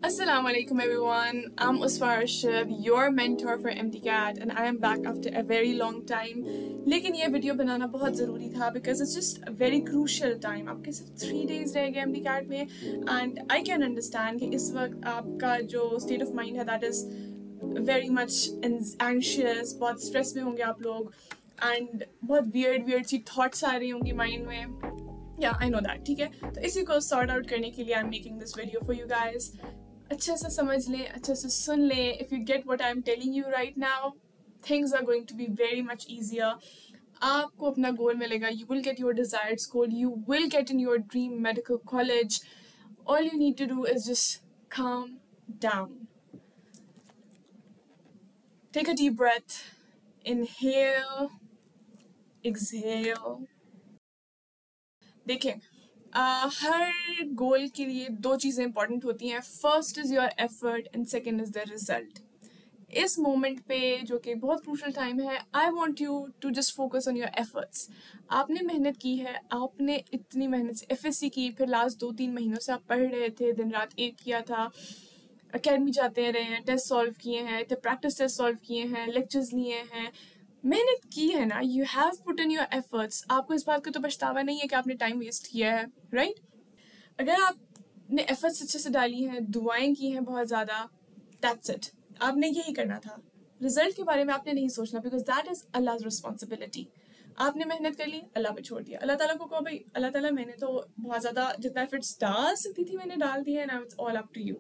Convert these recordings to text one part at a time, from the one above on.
Assalamu alaikum everyone, I'm Uswa Api, your mentor for MDCAT and I am back after a very long time. लेकिन ये video बनाना बहुत ज़रूरी था because it's just a very crucial time. आपके सिर्फ 3 days रह गए MDCAT में and I can understand कि इस वक्त आपका जो state of mind है that is very much anxious, बहुत stress में होंगे आप लोग and बहुत weird सी thoughts आ रही होंगी mind में. Yeah, I know that, ठीक है? तो इसी को sort out करने के लिए I'm making this video for you guys. अच्छे से समझ लें, अच्छे से सुन लें. If you get what I'm telling you right now, things are going to be very much easier. आपको अपना goal मिलेगा. You will get your desired school. You will get in your dream medical college. All you need to do is just calm down. Take a deep breath. Inhale. Exhale. देखें हर गोल के लिए दो चीज़ें important होती हैं. First is your effort and second is the result. इस moment पे जो कि बहुत क्रूशल टाइम है, I want you to just focus on your efforts. आपने मेहनत की है, आपने इतनी मेहनत से एफएससी की, फिर लास्ट 2-3 महीनों से आप पढ़ रहे थे, दिन रात एक किया था, अकेडमी जाते रहे हैं, टेस्ट सॉल्व किए हैं, प्रैक्टिस टेस्ट सॉल्व किए हैं, लेक्चर्स लिए हैं, मेहनत की है ना. You have put in your efforts. आपको इस बात का तो पछतावा नहीं है कि आपने टाइम वेस्ट किया है, राइट? अगर आपने एफर्ट्स अच्छे से डाली हैं, दुआएं की हैं बहुत ज़्यादा, दैट्स इट. आपने यही करना था. रिजल्ट के बारे में आपने नहीं सोचना बिकॉज दैट इज़ अल्लाह's रिस्पॉन्सिबिलिटी. आपने मेहनत कर ली, अल्लाह पे छोड़ दिया. अल्लाह ताला को कहो भाई अल्लाह ताला मैंने तो बहुत ज़्यादा जितना एफर्ट्स डाल सकती थी मैंने डाल दिया है, now it's all up to you.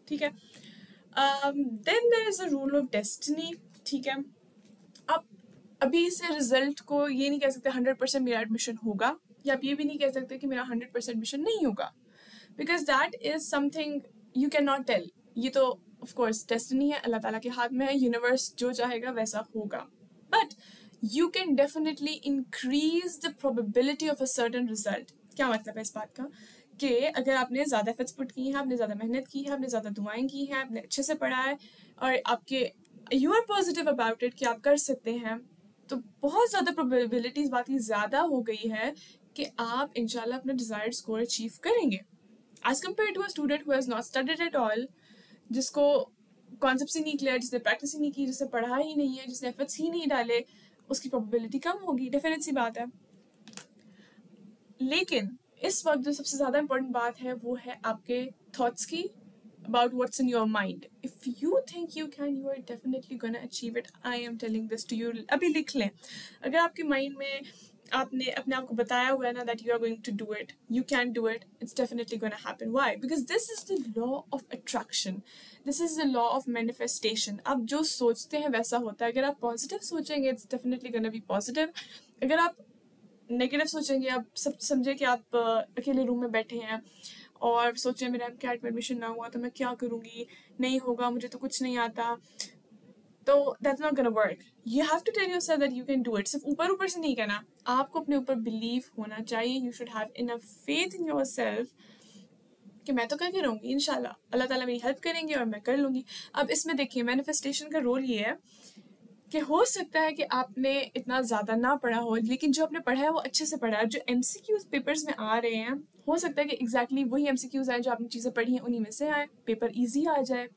ठीक है. Then there is a rule of destiny. ठीक है. अब अभी से रिजल्ट को ये नहीं कह सकते 100% मेरा एडमिशन होगा, या आप ये भी नहीं कह सकते कि मेरा 100% एडमिशन नहीं होगा, because that is something you can not tell. ये तो ऑफ कोर्स डेस्टिनी है, अल्लाह ताला के हाथ में है, यूनिवर्स जो चाहेगा वैसा होगा. But you can definitely increase the probability of a certain result. क्या मतलब है इस बात का कि अगर आपने ज़्यादा एफर्ट्स पुट की हैं, आपने ज़्यादा मेहनत की है, आपने ज़्यादा दुआएं की हैं, आपने अच्छे से पढ़ा है और आपके you are positive about it कि आप कर सकते हैं, तो बहुत ज़्यादा प्रोबेबिलिटी इस बात की ज़्यादा हो गई है कि आप इंशाल्लाह अपना डिज़ायर्ड स्कोर अचीव करेंगे as compare to a student who has not studied at all, जिसको कॉन्सेप्ट्स ही नहीं क्लियर, जिसने प्रैक्टिस ही नहीं की, जिसने पढ़ा ही नहीं है, जिसने एफर्ट्स ही नहीं डाले, उसकी प्रोबेबिलिटी कम होगी. डेफिनेट सी बात है. लेकिन इस वक्त जो सबसे ज़्यादा इंपॉर्टेंट बात है वो है आपके थॉट्स की, about what's in your mind. If you think you can, you are definitely gonna achieve it. I am telling this to you. अभी लिख लें. अगर आपके माइंड में आपने अपने आप को बताया हुआ है ना that you are going to do it, you can do it, it's definitely gonna happen. Why? Because this is the law of attraction. This is the law of manifestation. आप जो सोचते हैं वैसा होता है. अगर आप पॉजिटिव सोचेंगे it's definitely gonna be positive. अगर आप नेगेटिव सोचेंगे, आप सब समझे कि आप अकेले रूम में बैठे हैं और सोचें मेरा MCAT में एडमिशन ना हुआ तो मैं क्या करूँगी, नहीं होगा, मुझे तो कुछ नहीं आता, तो that's not gonna work. You have to tell yourself that you can do it. सिर्फ ऊपर से नहीं कहना, आपको अपने ऊपर बिलीव होना चाहिए. You should have enough faith in yourself कि मैं तो करके रहूँगी इंशाल्लाह, अल्लाह ताला मेरी हेल्प करेंगे और मैं कर लूँगी. अब इसमें देखिए मैनिफेस्टेशन का रोल ये है कि हो सकता है कि आपने इतना ज़्यादा ना पढ़ा हो, लेकिन जो आपने पढ़ा है वो अच्छे से पढ़ा है. जो MCQs पेपर्स में आ रहे हैं हो सकता है कि एग्जैक्टली वही MCQs आए जो आपने चीज़ें पढ़ी हैं उन्हीं में से आए, पेपर ईजी आ जाए.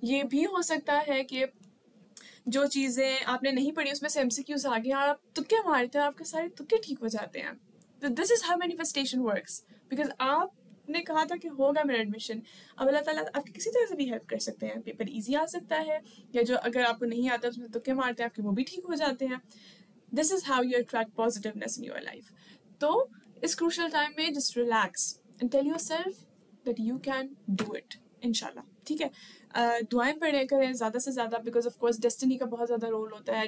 ये भी हो सकता है कि जो चीज़ें आपने नहीं पढ़ी उसमें से MCQs आ गए और आप तुक्के मारते हैं, आपके सारे तुक्के ठीक हो जाते हैं. तो this is how manifestation works. Because आपने कहा था कि होगा मेरा एडमिशन, अब अल्लाह ताला आपकी किसी तरह से भी हेल्प कर सकते हैं. पेपर ईजी आ सकता है, या जो अगर आपको नहीं आता उसमें तुक्के मारते हैं आपके वो भी ठीक हो जाते हैं. This is how you attract positiveness in your life. तो इस क्रूशल टाइम में just relax and tell yourself that you can do it इंशाल्लाह. ठीक है. दुआएं पढ़े करें ज़्यादा से ज़्यादा, बिकॉज ऑफ कोर्स डेस्टिनी का बहुत ज़्यादा रोल होता है.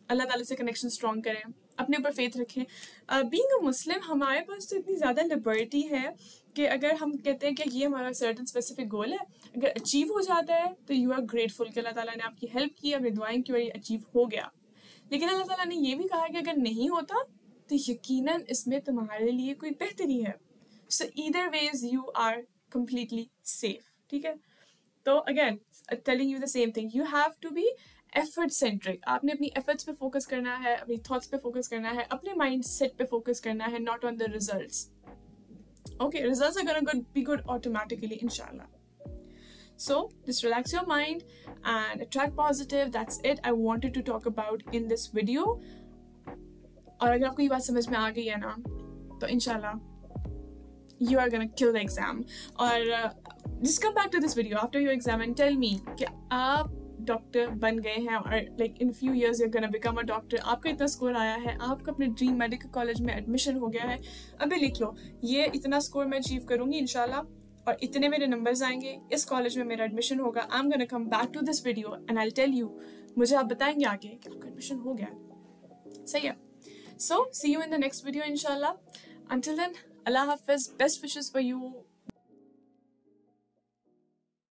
अल्लाह ताला से कनेक्शन स्ट्रॉन्ग करें, अपने ऊपर फेथ रखें. बीइंग अ मुस्लिम हमारे पास तो इतनी ज़्यादा लिबर्टी है कि अगर हम कहते हैं कि ये हमारा सर्टन स्पेसिफिक गोल है, अगर अचीव हो जाता है तो यू आर ग्रेटफुल कि अल्लाह ताला ने आपकी हेल्प की, अपनी दुआएं की और ये अचीव हो गया. लेकिन अल्लाह ताला ने ये भी कहा कि अगर नहीं होता तो यकीनन इसमें तुम्हारे लिए कोई बेहतरी है. So either ways you are completely safe. ठीक है. तो again telling you the same thing, you have to be effort centric. आपने अपनी एफर्ट्स पे फोकस करना है, अपनी थॉट्स पे फोकस करना है, अपने माइंड सेट पे फोकस करना है, not on the results. Okay, results are gonna be good automatically इंशाल्लाह. So just relax your mind and attract positive. That's it I wanted to talk about in this video. और अगर आपको ये बात समझ में आ गई है ना तो इंशाल्लाह you are gonna kill the exam. और just come back to this video after your exam and tell me कि आप डॉक्टर बन गए हैं और like in few years you're gonna become a doctor. आपका इतना स्कोर आया है, आपका अपने ड्रीम मेडिकल कॉलेज में एडमिशन हो गया है. अभी लिख लो ये इतना स्कोर मैं अचीव करूंगी इंशाल्लाह और इतने मेरे नंबर्स आएंगे, इस कॉलेज में मेरा एडमिशन होगा. I am gonna come back to this video and I tell you, मुझे आप बताएंगे आगे कि आपका एडमिशन हो गया. सही है. So see you in the next video inshallah. Until then, Allah Hafiz, best wishes for you.